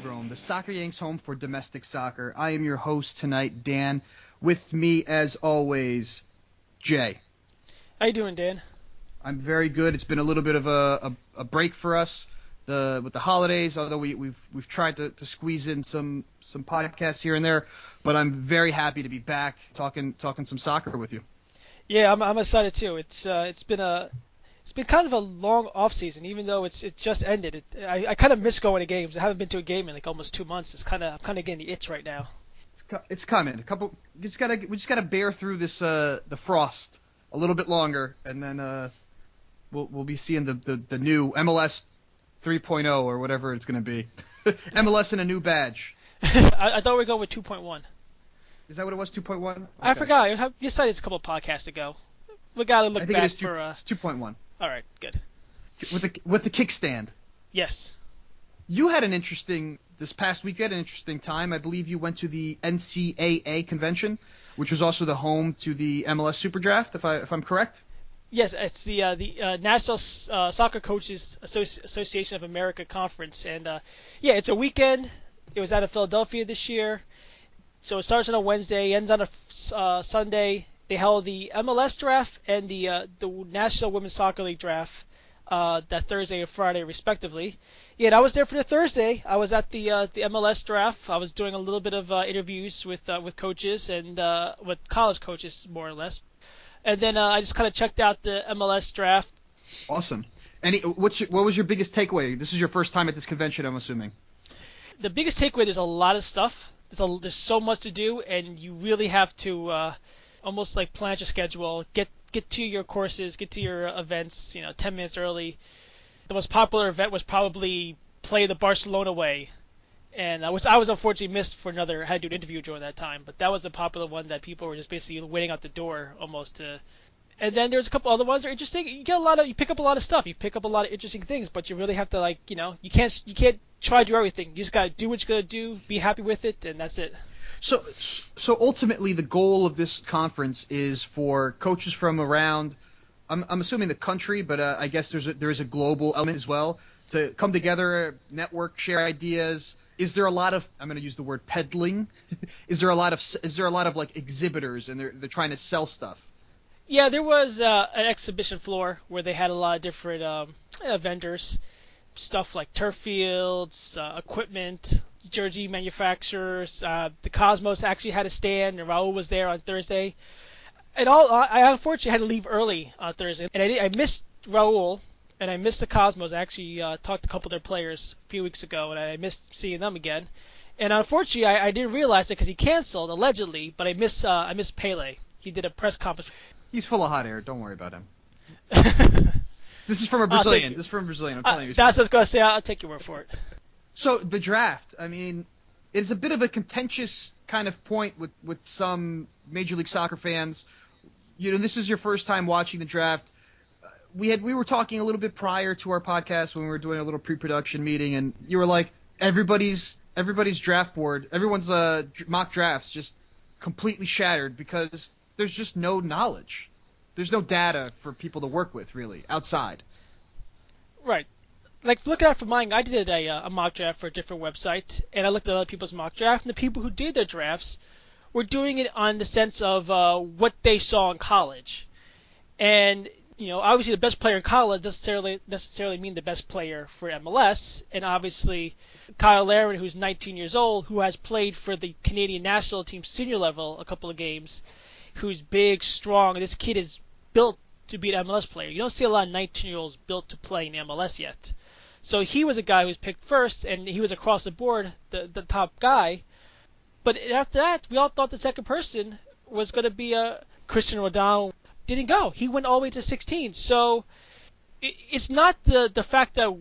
Homegrown, the Soccer Yanks home for domestic soccer. I am your host tonight, Dan. With me, as always, Jay. How you doing, Dan? I'm very good. It's been a little bit of a break for us with the holidays, although we've tried to squeeze in some podcasts here and there. But I'm very happy to be back talking some soccer with you. Yeah, I'm excited too. It's been kind of a long off season, even though it just ended. I kind of miss going to games. I haven't been to a game in like almost 2 months. I'm kind of getting the itch right now. It's coming. We just gotta bear through this the frost a little bit longer, and then we'll be seeing the new MLS 3.0 or whatever it's gonna be. MLS in a new badge. I thought we were going with 2.1. Is that what it was? 2.1? Okay. I forgot. You said it's a couple of podcasts ago. We gotta look back for. It's 2.1. All right, good. With the kickstand. Yes. You had this past week, you had an interesting time. I believe you went to the NSCAA Convention, which was also the home to the MLS Superdraft, if I'm correct. Yes, it's the National Soccer Coaches Association of America Conference, and yeah, it's a weekend. It was out of Philadelphia this year, so it starts on a Wednesday, ends on a Sunday. They held the MLS draft and the National Women's Soccer League draft that Thursday and Friday, respectively. Yeah, and I was there for the Thursday. I was at the MLS draft. I was doing a little bit of interviews with coaches and with college coaches, more or less. And then I just kind of checked out the MLS draft. Awesome. What was your biggest takeaway? This is your first time at this convention, I'm assuming. The biggest takeaway, there's a lot of stuff. There's so much to do, and you really have to almost like plan your schedule, get to your courses, get to your events, 10 minutes early. The most popular event was probably Play the Barcelona Way, and I was unfortunately missed for I had to do an interview during that time, but that was a popular one that people were just basically waiting out the door almost to. And then there's a couple other ones that are interesting. You pick up a lot of stuff. You pick up a lot of interesting things, but you really have to you can't try to do everything. You just gotta do what you're gonna do, be happy with it, and that's it. So ultimately, the goal of this conference is for coaches from around, I'm assuming the country, but I guess there is a global element as well, to come together, network, share ideas. Is there a lot of, I'm going to use the word peddling? Is there a lot of like exhibitors and they're trying to sell stuff? Yeah, there was an exhibition floor where they had a lot of different vendors, stuff like turf fields, equipment, jersey manufacturers. The Cosmos actually had a stand, and Raul was there on Thursday. And I unfortunately had to leave early on Thursday, and I missed Raul, and I missed the Cosmos. I actually talked to a couple of their players a few weeks ago, and I missed seeing them again. And unfortunately, I didn't realize it because he canceled allegedly, but I missed Pele. He did a press conference. He's full of hot air. Don't worry about him. This is from a Brazilian. I'm telling you. That's what I was going to say. I'll take your word for it. So the draft, I mean, it's a bit of a contentious kind of point with some Major League Soccer fans. This is your first time watching the draft. We were talking a little bit prior to our podcast when we were doing a little pre-production meeting, and you were like, everybody's draft board, everyone's mock drafts just completely shattered because there's just no knowledge. There's no data for people to work with, really, outside. Right. Like, looking at it from mine, I did a mock draft for a different website, and I looked at other people's mock draft, and the people who did their drafts were doing it on the sense of what they saw in college. And, obviously the best player in college doesn't necessarily mean the best player for MLS, and obviously Kyle Larin, who's 19 years old, who has played for the Canadian national team senior level a couple of games, who's big, strong, and this kid is built to be an MLS player. You don't see a lot of 19-year-olds built to play in MLS yet. So he was a guy who was picked first, and he was across the board the top guy. But after that, we all thought the second person was going to be Cristiano Ronaldo. Didn't go. He went all the way to 16. So it's not the fact that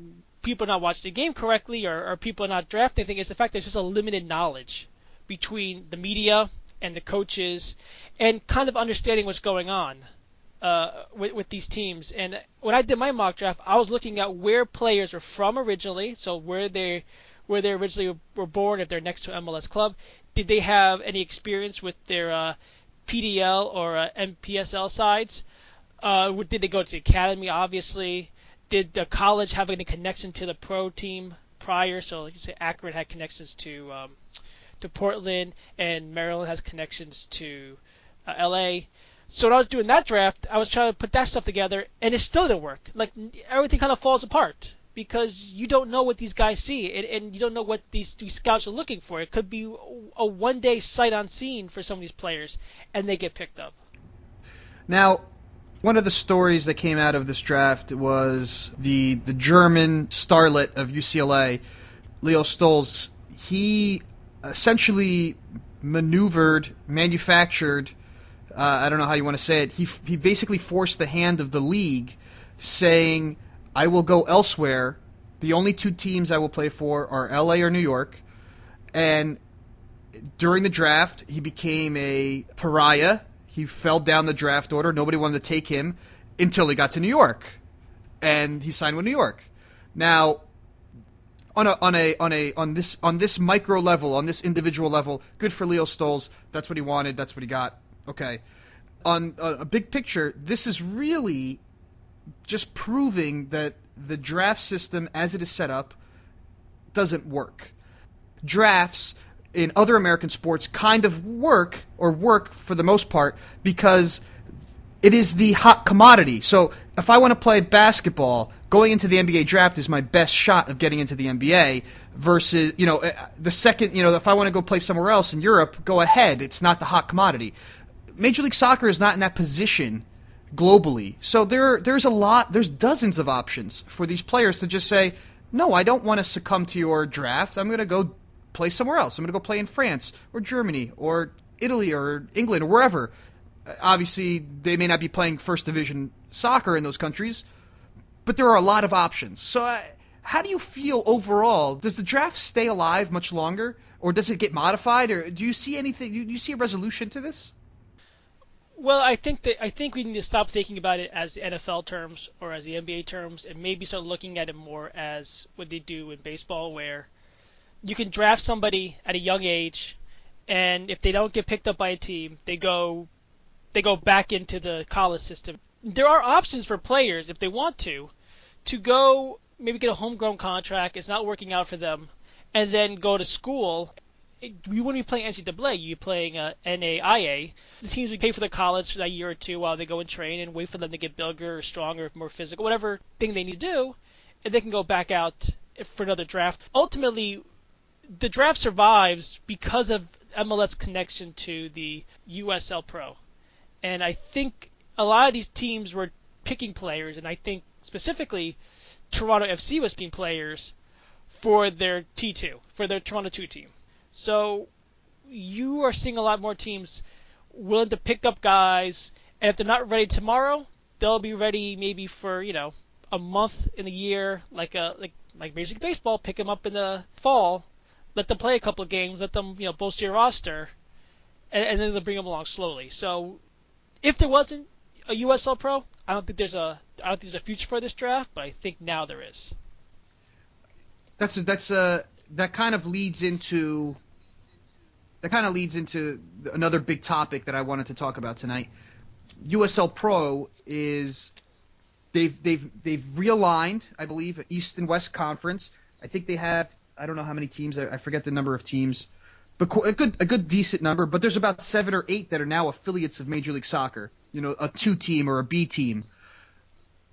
people are not watching the game correctly or people are not drafting anything. It's the fact that there's just a limited knowledge between the media and the coaches and kind of understanding what's going on with these teams. And when I did my mock draft, I was looking at where players are from originally, so where they originally were born, if they're next to an MLS club. Did they have any experience with their PDL or MPSL sides? Did they go to the academy, obviously? Did the college have any connection to the pro team prior. So like you say, Akron had connections to Portland, and Maryland has connections to LA. So when I was doing that draft, I was trying to put that stuff together, and it still didn't work. Like everything kind of falls apart because you don't know what these guys see, and you don't know what these scouts are looking for. It could be a one-day sight unseen for some of these players, and they get picked up. Now, one of the stories that came out of this draft was the German starlet of UCLA, Leo Stolz. He essentially manufactured, I don't know how you want to say it, he basically forced the hand of the league, saying, I will go elsewhere. The only two teams I will play for are LA or New York. And during the draft, he became a pariah. He fell down the draft order. Nobody wanted to take him until he got to New York, and he signed with New York. Now, on this micro level, on this individual level, good for Leo Stolz. That's what he wanted. That's what he got. Okay. On a big picture, this is really just proving that the draft system as it is set up doesn't work. Drafts in other American sports kind of work for the most part because it is the hot commodity. So if I want to play basketball, going into the NBA draft is my best shot of getting into the NBA versus, the second, if I want to go play somewhere else in Europe, go ahead. It's not the hot commodity. Major League Soccer is not in that position globally. So there's dozens of options for these players to just say, no, I don't want to succumb to your draft. I'm going to go play somewhere else. I'm going to go play in France or Germany or Italy or England or wherever. Obviously, they may not be playing first division soccer in those countries, but there are a lot of options. So how do you feel overall? Does the draft stay alive much longer, or does it get modified, or do you see anything? Do you see a resolution to this? Well, I think we need to stop thinking about it as the NFL terms or as the NBA terms, and maybe start looking at it more as what they do in baseball, where you can draft somebody at a young age, and if they don't get picked up by a team, they go back into the college system. There are options for players if they want to go maybe get a homegrown contract. It's not working out for them, and then go to school. You wouldn't be playing NCAA. You'd be playing NAIA. The teams would pay for the college for that year or two while they go and train and wait for them to get bigger or stronger, more physical, whatever thing they need to do, and they can go back out for another draft. Ultimately, the draft survives because of MLS connection to the USL-Pro. And I think a lot of these teams were picking players, and I think specifically Toronto FC was picking players for their T2, for their Toronto 2 team. So you are seeing a lot more teams willing to pick up guys, and if they're not ready tomorrow, they'll be ready maybe for, a month in the year, like Major League Baseball, pick them up in the fall, let them play a couple of games, let them, bolster your roster, and then they'll bring them along slowly. So if there wasn't a USL Pro, I don't think there's a future for this draft, but I think now there is. That kind of leads into another big topic that I wanted to talk about tonight. USL Pro is they've realigned, I believe, East and West Conference. I think they have, I don't know how many teams, I forget the number of teams, but a good decent number. But there's about 7 or 8 that are now affiliates of Major League Soccer. A 2 team or a B team.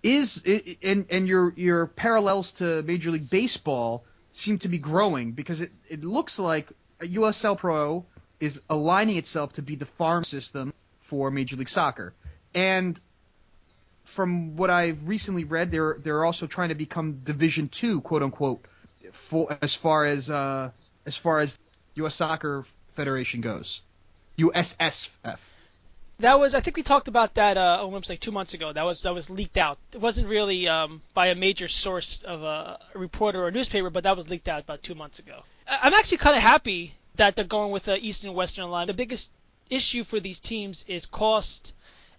And your parallels to Major League Baseball seem to be growing because it looks like USL Pro is aligning itself to be the farm system for Major League Soccer. And from what I've recently read, they're also trying to become Division 2, quote unquote, as far as U.S. Soccer Federation goes, USSF. I think we talked about that almost like 2 months ago. That was leaked out. It wasn't really by a major source of a reporter or a newspaper, but that was leaked out about 2 months ago. I'm actually kind of happy that they're going with the East and Western line. The biggest issue for these teams is cost,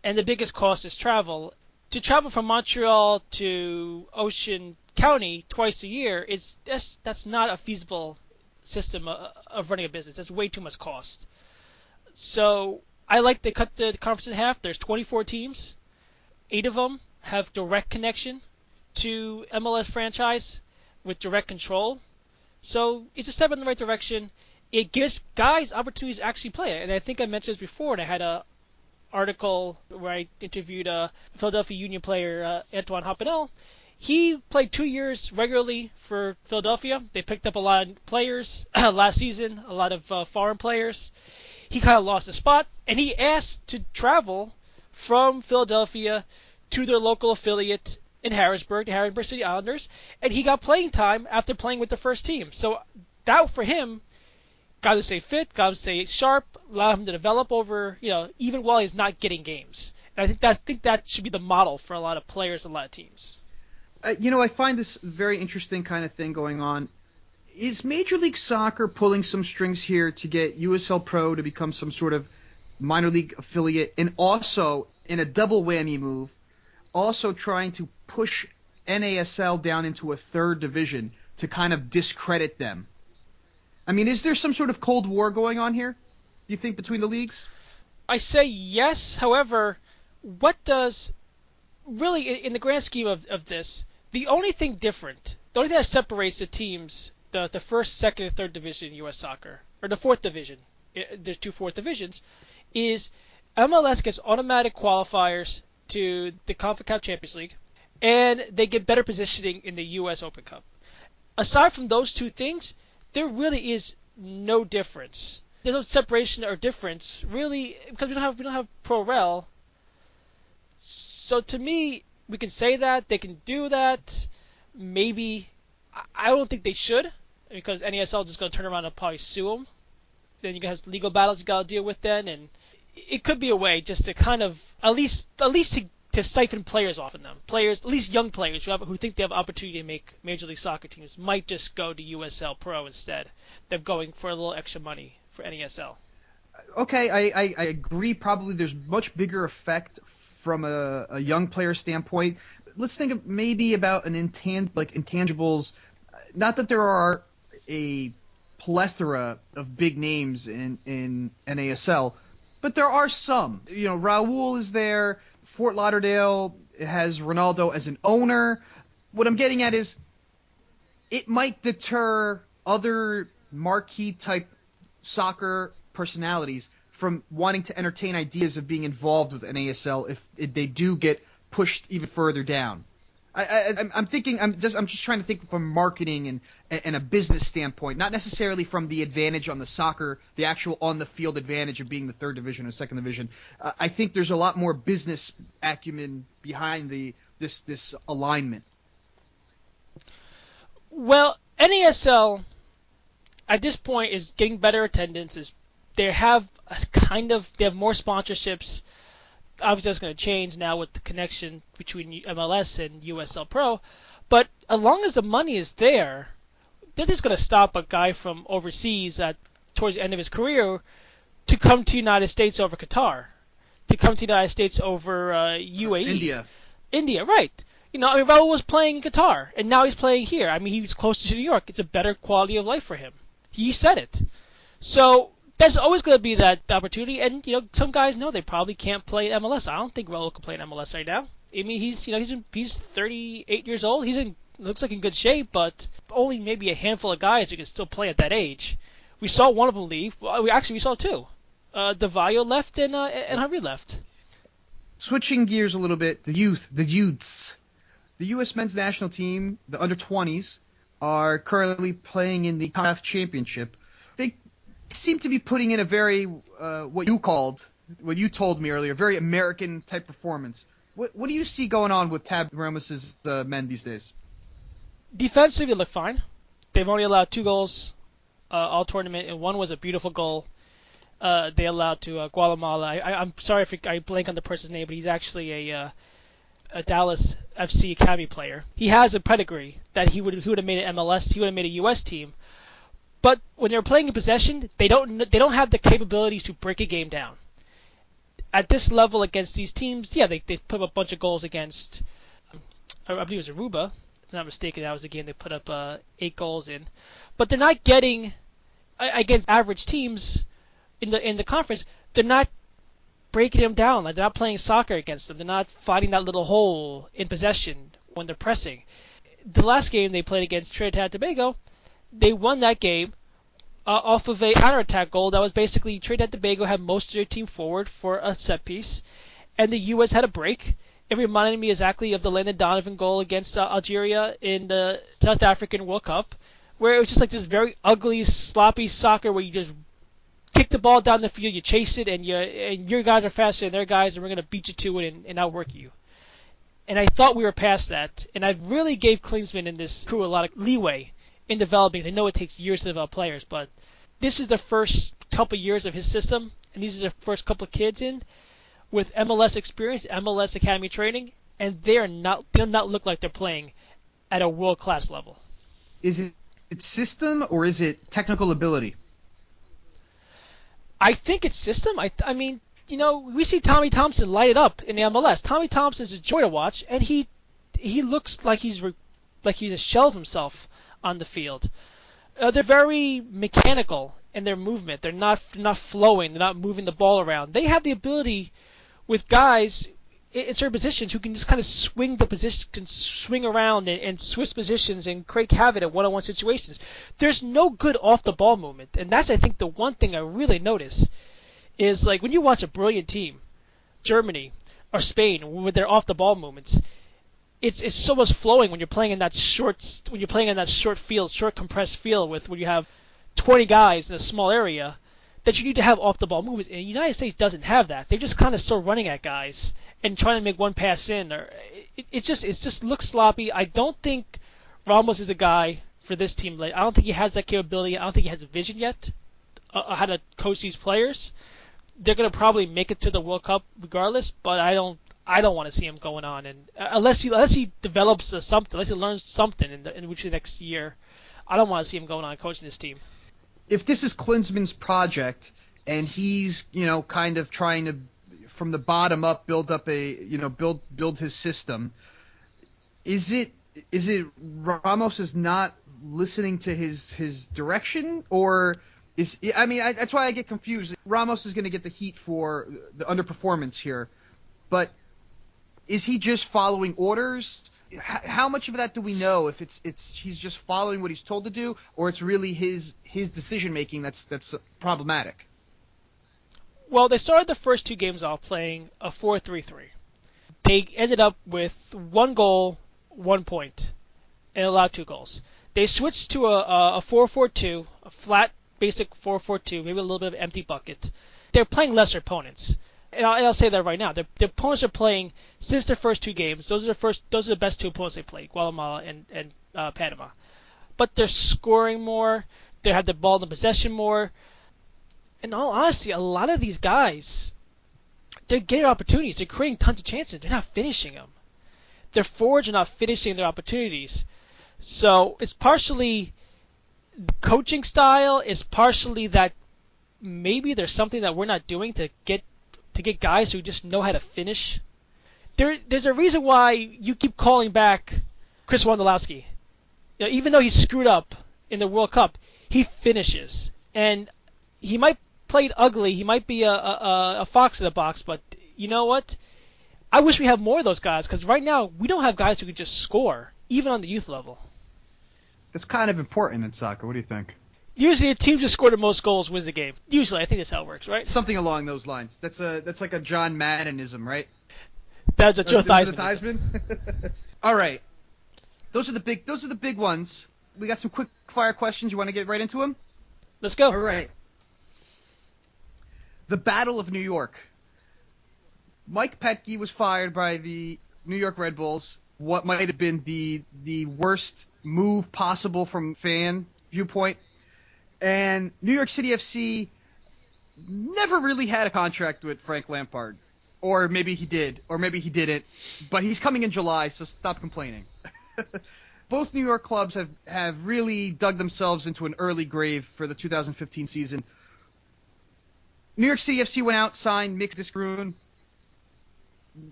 and the biggest cost is travel. To travel from Montreal to Ocean County twice a year, that's not a feasible system of running a business. That's way too much cost. So I like they cut the conference in half. There's 24 teams. 8 of them have direct connection to MLS franchise with direct control. So it's a step in the right direction. It gives guys opportunities to actually play it. And I think I mentioned this before, and I had a article where I interviewed a Philadelphia Union player, Antoine Hopinel. He played 2 years regularly for Philadelphia. They picked up a lot of players last season, a lot of foreign players. He kind of lost his spot, and he asked to travel from Philadelphia to their local affiliate in Harrisburg, the Harrisburg City Islanders, and he got playing time after playing with the first team. So that, for him, got to stay fit, got to stay sharp, allow him to develop over, even while he's not getting games. And I think that should be the model for a lot of players and a lot of teams. I find this very interesting kind of thing going on. Is Major League Soccer pulling some strings here to get USL-Pro to become some sort of minor league affiliate, and also, in a double whammy move, also trying to push NASL down into a third division to kind of discredit them? I mean, is there some sort of Cold War going on here, do you think, between the leagues? I say yes. However, what does really, in the grand scheme of this, the only thing different, the only thing that separates the teams, the first, second, and third division in U.S. soccer, or the fourth division, there's two fourth divisions, is MLS gets automatic qualifiers to the CONCACAF Championship League, and they get better positioning in the U.S. Open Cup. Aside from those two things, there really is no difference. There's no separation or difference, really, because we don't have Pro Rel. So to me, we can say that, they can do that. Maybe, I don't think they should, because NASL is just going to turn around and probably sue them. Then you have legal battles you got to deal with then, and it could be a way just to kind of, at least to siphon players off of them. Players, at least young players who think they have opportunity to make Major League Soccer teams might just go to USL-Pro instead of going for a little extra money for NASL. Okay, I agree. Probably there's much bigger effect from a young player standpoint. Let's think of maybe about intangibles. Not that there are a plethora of big names in NASL, but there are some. Raul is there. Fort Lauderdale has Ronaldo as an owner. What I'm getting at is it might deter other marquee-type soccer personalities from wanting to entertain ideas of being involved with NASL if they do get pushed even further down. I'm just trying to think from marketing and a business standpoint, not necessarily from the advantage on the soccer, the actual on-the-field advantage of being the third division or second division. I think there's a lot more business acumen behind this alignment. Well, NASL at this point is getting better attendance. They have more sponsorships. Obviously, that's going to change now with the connection between MLS and USL-Pro. But as long as the money is there, they're just going to stop a guy from overseas towards the end of his career to come to the United States over Qatar, to come to the United States over UAE. India, right. Raul was playing in Qatar, and now he's playing here. I mean, he was closer to New York. It's a better quality of life for him. He said it. So there's always going to be that opportunity, and some guys know they probably can't play MLS. I don't think Raul can play in MLS right now. I mean, he's 38 years old. Looks like in good shape, but only maybe a handful of guys who can still play at that age. We saw one of them leave. Well, we saw two. DeVayo left and Henry left. Switching gears a little bit, the youths. The U.S. men's national team, the under-20s, are currently playing in the CONCACAF Championship. They seem to be putting in a very, what you told me earlier, very American-type performance. What do you see going on with Tab Ramos' men these days? Defensively, they look fine. They've only allowed 2 goals all tournament, and one was a beautiful goal. They allowed to Guatemala. I'm sorry if I blank on the person's name, but he's actually a Dallas FC Academy player. He has a pedigree that he would have made an MLS. He would have made a U.S. team. But when they're playing in possession, they don't have the capabilities to break a game down. At this level against these teams, yeah, they put up a bunch of goals against. I believe it was Aruba. If I'm not mistaken, that was the game they put up 8 goals in. But they're not getting against average teams in the conference. They're not breaking them down. Like, they're not playing soccer against them. They're not finding that little hole in possession when they're pressing. The last game they played against Trinidad and Tobago, they won that game off of a counterattack goal that was basically Trinidad and Tobago had most of their team forward for a set piece, and the U.S. had a break. It reminded me exactly of the Landon Donovan goal against Algeria in the South African World Cup, where it was just like this very ugly, sloppy soccer where you just kick the ball down the field, you chase it, and your guys are faster than their guys, and we're going to beat you to it and outwork you. And I thought we were past that, and I really gave Klinsmann and this crew a lot of leeway in developing. I know it takes years to develop players, but this is the first couple years of his system, and these are the first couple of kids in with MLS experience, MLS academy training, and they do not look like they're playing at a world-class level. Is it system or is it technical ability? I think it's system. I mean, we see Tommy Thompson light it up in the MLS. Tommy Thompson is a joy to watch, and he looks like he's a shell of himself on the field. They're very mechanical in their movement. They're not flowing. They're not moving the ball around. They have the ability with guys in certain positions who can just kind of swing the position, can swing around and switch positions and create havoc in one-on-one situations. There's no good off-the-ball movement, and that's, I think, the one thing I really notice is like when you watch a brilliant team, Germany or Spain, with their off-the-ball movements, it's so much flowing when you're playing in that short field, short compressed field when you have 20 guys in a small area, that you need to have off-the-ball movements. And the United States doesn't have that. They're just kind of still running at guys and trying to make one pass in. Or it just looks sloppy. I don't think Ramos is a guy for this team. I don't think he has that capability. I don't think he has a vision yet how to coach these players. They're going to probably make it to the World Cup regardless, but I don't want to see him going on, and unless he develops something, unless he learns something in which the next year, I don't want to see him going on coaching this team. If this is Klinsmann's project and he's kind of trying to from the bottom up build up build his system, is it Ramos is not listening to his direction, or that's why I get confused. Ramos is going to get the heat for the underperformance here, but is he just following orders? How much of that do we know? If he's just following what he's told to do, or it's really his decision making that's problematic? Well, they started the first two games off playing a 4-3-3. They ended up with 1 goal, 1 point, and allowed 2 goals. They switched to a 4-4-2, a flat, basic 4-4-2, maybe a little bit of empty bucket. They're playing lesser opponents. And I'll say that right now. The opponents are playing since their first 2 games. Those are the best 2 opponents they played, Guatemala and Panama. But they're scoring more. They have the ball in the possession more. In all honesty, a lot of these guys, they're getting opportunities. They're creating tons of chances. They're not finishing them. Their forwards are not finishing their opportunities. So it's partially coaching style. It's partially that maybe there's something that we're not doing to get guys who just know how to finish. There's a reason why you keep calling back Chris Wondolowski. Even though he screwed up in the World Cup, he finishes. And he might play it ugly. He might be a fox in the box, but you know what? I wish we had more of those guys, because right now we don't have guys who can just score, even on the youth level. That's kind of important in soccer. What do you think? Usually a team just scored the most goals wins the game. Usually, I think that's how it works, right? Something along those lines. That's like a John Maddenism, right? That's a Joe Theismann. All right. Those are the big ones. We got some quick fire questions. You want to get right into them? Let's go. All right. The Battle of New York. Mike Petke was fired by the New York Red Bulls. What might have been the worst move possible from fan viewpoint. And New York City FC never really had a contract with Frank Lampard. Or maybe he did, or maybe he didn't. But he's coming in July, so stop complaining. Both New York clubs have really dug themselves into an early grave for the 2015 season. New York City FC went out, signed Mick Disgroon.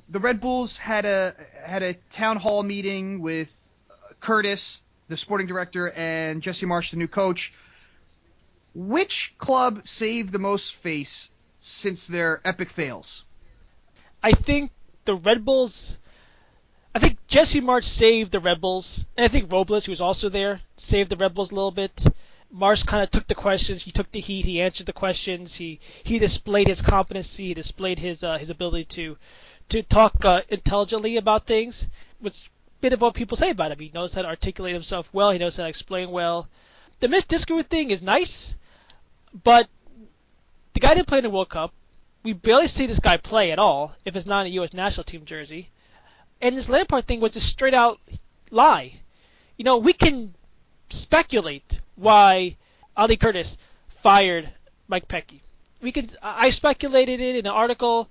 The Red Bulls had a town hall meeting with Curtis, the sporting director, and Jesse Marsh, the new coach. Which club saved the most face since their epic fails? I think the Red Bulls. I think Jesse Marsch saved the Red Bulls, and I think Robles, who was also there, saved the Red Bulls a little bit. Marsch kind of took the questions, he took the heat, he answered the questions, he displayed his competency, he displayed his ability to talk intelligently about things, which a bit of what people say about him. He knows how to articulate himself well, he knows how to explain well. The Mitch Diskerud thing is nice, but the guy didn't play in the World Cup. We barely see this guy play at all, if it's not in a U.S. national team jersey. And this Lampard thing was a straight-out lie. We can speculate why Ali Curtis fired Mike Pecky. I speculated it in an article.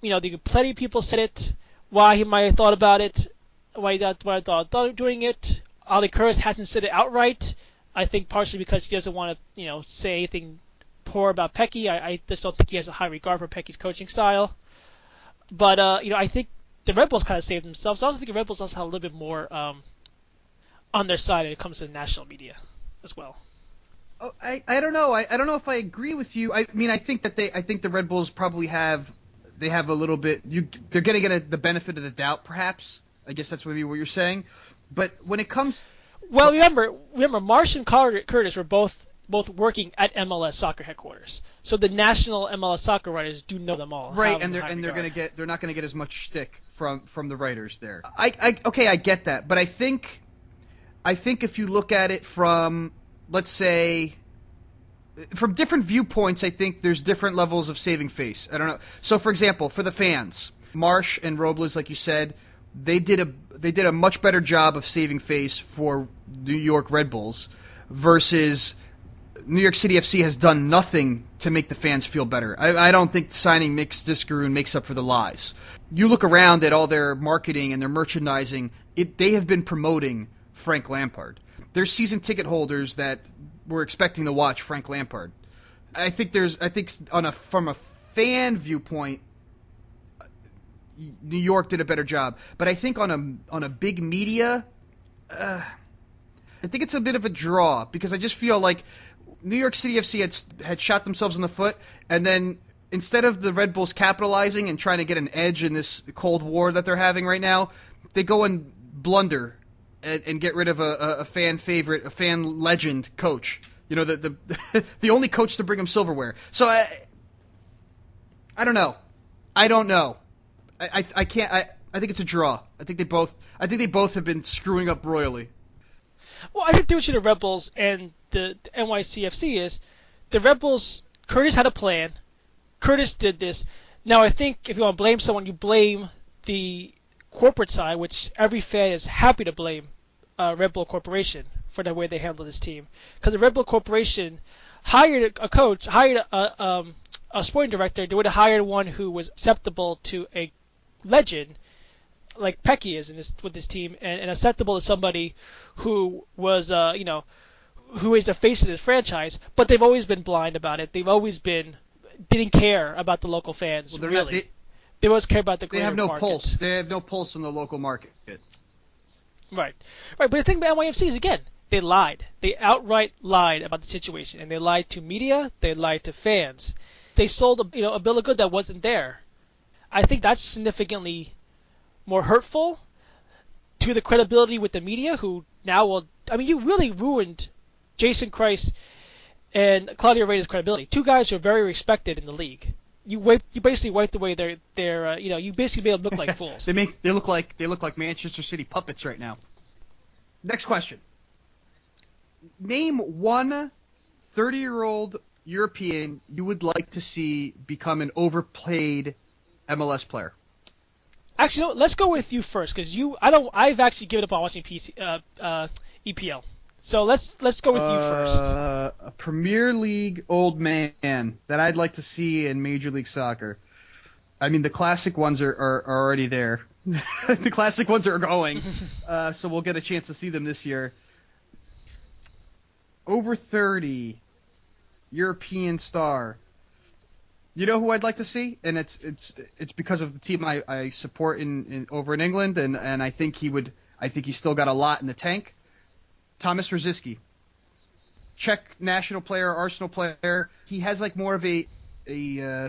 Plenty of people said it, why he might have thought about it, why he thought of doing it. Ali Curtis hasn't said it outright. I think partially because he doesn't want to, say anything poor about Pecky. I just don't think he has a high regard for Pecky's coaching style. But I think the Red Bulls kind of saved themselves. I also think the Red Bulls also have a little bit more on their side when it comes to the national media as well. Oh, I don't know. I don't know if I agree with you. I mean, I think the Red Bulls probably have a little bit. They're going to get the benefit of the doubt, perhaps. I guess that's maybe what you're saying. But when it comes, well, remember, Marsch and Curtis were both working at MLS soccer headquarters, so the national MLS soccer writers do know them all. Right, and they're not going to get as much shtick from the writers there. I get that, but I think if you look at it from, let's say, from different viewpoints, I think there's different levels of saving face. I don't know. So, for example, for the fans, Marsch and Robles, like you said, they did a much better job of saving face for New York Red Bulls versus New York City FC has done nothing to make the fans feel better. I don't think signing Mitch Diskerud makes up for the lies. You look around at all their marketing and their merchandising, they have been promoting Frank Lampard. There's season ticket holders that were expecting to watch Frank Lampard. I think from a fan viewpoint, New York did a better job. But I think on a big media, I think it's a bit of a draw because I just feel like New York City FC had shot themselves in the foot, and then instead of the Red Bulls capitalizing and trying to get an edge in this Cold War that they're having right now, they go and blunder and get rid of a fan favorite, a fan legend coach. The the only coach to bring them silverware. So I don't know. I don't know. I can't. I think it's a draw. I think they both have been screwing up royally. Well, I think the difference between the Red Bulls and the NYCFC is the Red Bulls, Curtis had a plan. Curtis did this. Now, I think if you want to blame someone, you blame the corporate side, which every fan is happy to blame Red Bull Corporation for the way they handled this team. Because the Red Bull Corporation hired a coach, hired a sporting director. They would have hired one who was acceptable to a legend like Pecky is with this team, and acceptable to somebody who was, who is the face of this franchise. But they've always been blind about it. They've always didn't care about the local fans. Well, really, they always care about the greater market. They have no pulse. They have no pulse in the local market. Right. But the thing about NYFC is, again, they lied. They outright lied about the situation, and they lied to media. They lied to fans. They sold a bill of goods that wasn't there. I think that's significantly more hurtful to the credibility with the media, who now will. I mean, you really ruined Jason Kreis and Claudio Reyna's credibility. Two guys who are very respected in the league. You basically wiped away their you basically made them look like fools. They look like Manchester City puppets right now. Next question. Name one 30-year-old European you would like to see become an overplayed MLS player. Actually, no, let's go with you first, because I've actually given up on watching EPL. So let's go with you first. A Premier League old man that I'd like to see in Major League Soccer. I mean, the classic ones are already there. The classic ones are going, so we'll get a chance to see them this year. Over 30, European star. You know who I'd like to see, and it's because of the team I support over in England, and I think he's still got a lot in the tank. Thomas Rosicky, Czech national player, Arsenal player. He has like more of a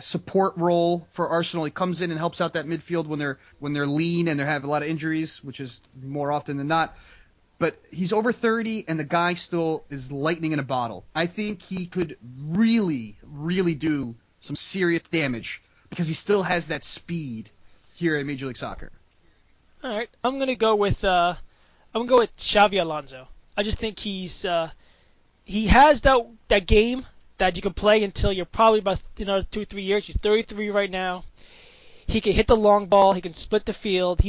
support role for Arsenal. He comes in and helps out that midfield when they're lean and they have a lot of injuries, which is more often than not. But he's over 30, and the guy still is lightning in a bottle. I think he could really, really do some serious damage because he still has that speed here in Major League Soccer. All right, I'm gonna go with Xavi Alonso. I just think he has that game that you can play until you're probably about 2-3 years. He's 33 right now. He can hit the long ball. He can split the field.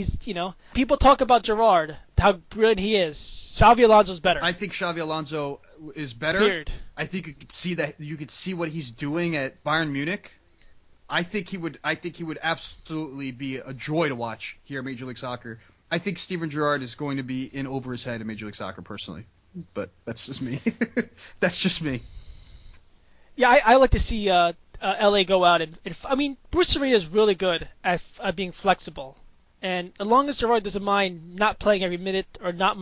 People talk about Gerrard, how brilliant he is. Xavi Alonso's better. I think Xavi Alonso is better. Weird. I think you could see what he's doing at Bayern Munich. I think he would absolutely be a joy to watch here in Major League Soccer. I think Steven Gerrard is going to be in over his head in Major League Soccer personally, but that's just me. That's just me. Yeah, I like to see LA go out and I mean, Bruce Arena is really good at being flexible, and as long as Gerrard doesn't mind not playing every minute or not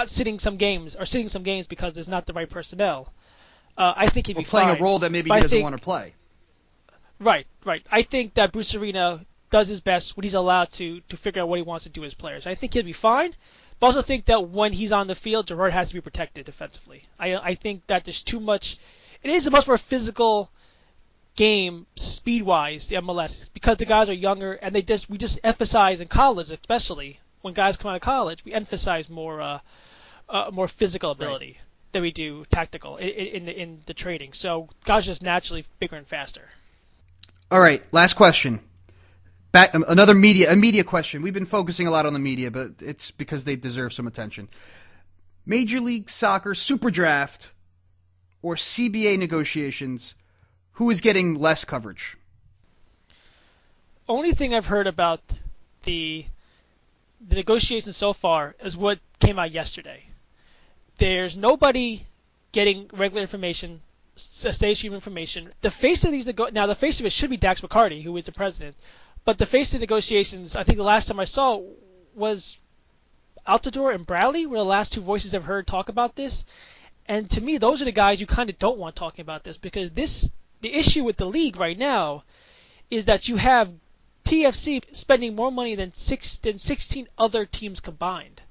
sitting some games because there's not the right personnel, I think he'd be playing fine. a role that maybe he doesn't want to play. Right. I think that Bruce Arena does his best when he's allowed to figure out what he wants to do as players. I think he'll be fine, but I also think that when he's on the field, Gerrard has to be protected defensively. I think that there's too much. It is a much more physical game speed-wise, the MLS, because the guys are younger, and we just emphasize in college, especially when guys come out of college, we emphasize more physical ability than we do tactical in the training. So guys are just naturally bigger and faster. All right, last question. Another media question. We've been focusing a lot on the media, but it's because they deserve some attention. Major League Soccer Superdraft or CBA negotiations, who is getting less coverage? Only thing I've heard about the negotiations so far is what came out yesterday. There's nobody getting regular information, station information. The face of these now the face of it should be Dax McCarty, who is the president. But the face of the negotiations, I think the last time I saw was Altidore and Bradley were the last two voices I've heard talk about this. And to me, those are the guys you kind of don't want talking about this, because the issue with the league right now is that you have TFC spending more money than 16 other teams combined.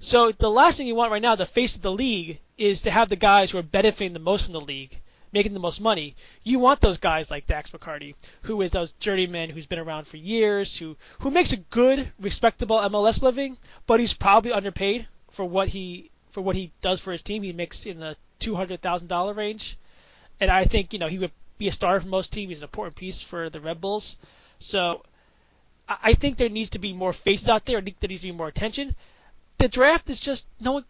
So the last thing you want right now, the face of the league, is to have the guys who are benefiting the most from the league, making the most money. You want those guys like Dax McCarty, who is those journeyman who's been around for years, who makes a good, respectable MLS living, but he's probably underpaid for what he does for his team. He makes in the $200,000 range, and I think he would be a starter for most teams. He's an important piece for the Red Bulls. So I think there needs to be more faces out there. There needs to be more attention. The draft is just no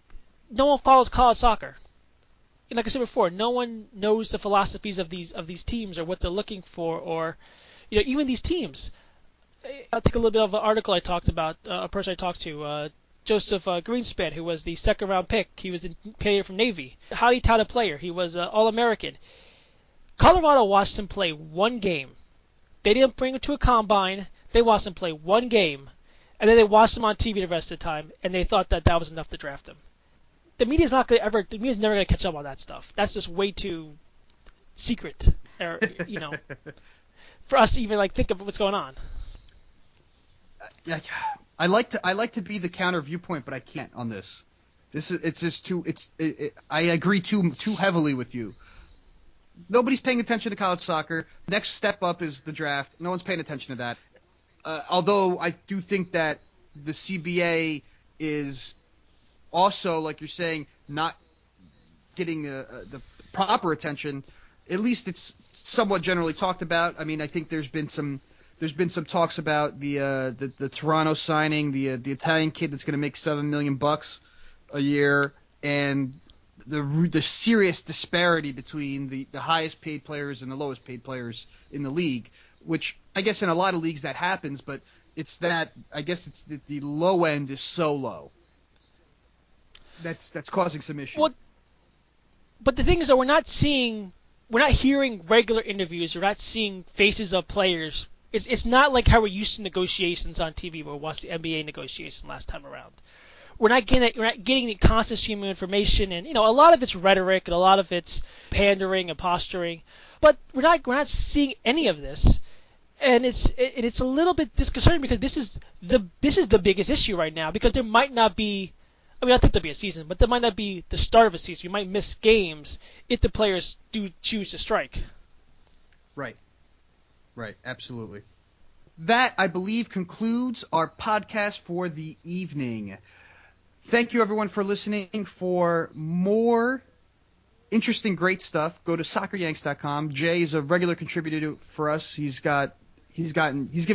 one follows college soccer. And like I said before, no one knows the philosophies of these teams or what they're looking for, or even these teams. I'll take a little bit of an article I talked about. A person I talked to, Joseph Greenspan, who was the second-round pick. He was a player from Navy, highly touted player. He was All-American. Colorado watched him play one game. They didn't bring him to a combine. They watched him play one game, and then they watched him on TV the rest of the time, and they thought that was enough to draft him. The media's never going to catch up on that stuff. That's just way too secret, or for us to even think of what's going on. I like to be the counter viewpoint, but I can't on this. It's just too. I agree too heavily with you. Nobody's paying attention to college soccer. Next step up is the draft. No one's paying attention to that. Although I do think that the CBA is also, like you're saying, not getting the proper attention. At least it's somewhat generally talked about. I mean, I think there's been some talks about the Toronto signing, the Italian kid that's going to make $7 million a year, and the serious disparity between the highest paid players and the lowest paid players in the league, which I guess in a lot of leagues that happens, but it's that the low end is so low. That's causing some issues. Well, but the thing is that we're not hearing regular interviews. We're not seeing faces of players. It's not like how we're used to negotiations on TV, where we watched the NBA negotiation last time around. we're not getting the constant stream of information, and a lot of it's rhetoric and a lot of it's pandering and posturing, but we're not seeing any of this. And it's a little bit disconcerting because this is the biggest issue right now, because there might not be, I mean, I think there'll be a season, but there might not be the start of a season. You might miss games if the players do choose to strike. Right, absolutely. That, I believe, concludes our podcast for the evening. Thank you, everyone, for listening. For more interesting, great stuff, go to socceryanks.com. Jay is a regular contributor for us. He's given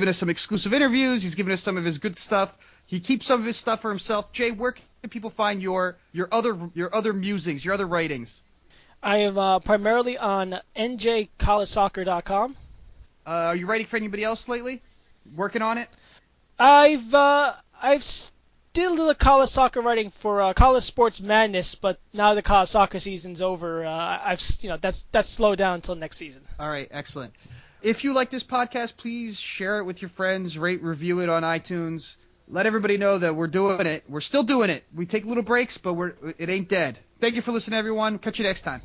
us some exclusive interviews. He's given us some of his good stuff. He keeps some of his stuff for himself. Jay, where can people find your other musings, your other writings? I am primarily on njcollegesoccer.com. Are you writing for anybody else lately? Working on it? I've did a little college soccer writing for College Sports Madness, but now the college soccer season's over. That's slowed down until next season. All right, excellent. If you like this podcast, please share it with your friends, rate, review it on iTunes. Let everybody know that we're doing it. We're still doing it. We take little breaks, but it ain't dead. Thank you for listening, everyone. Catch you next time.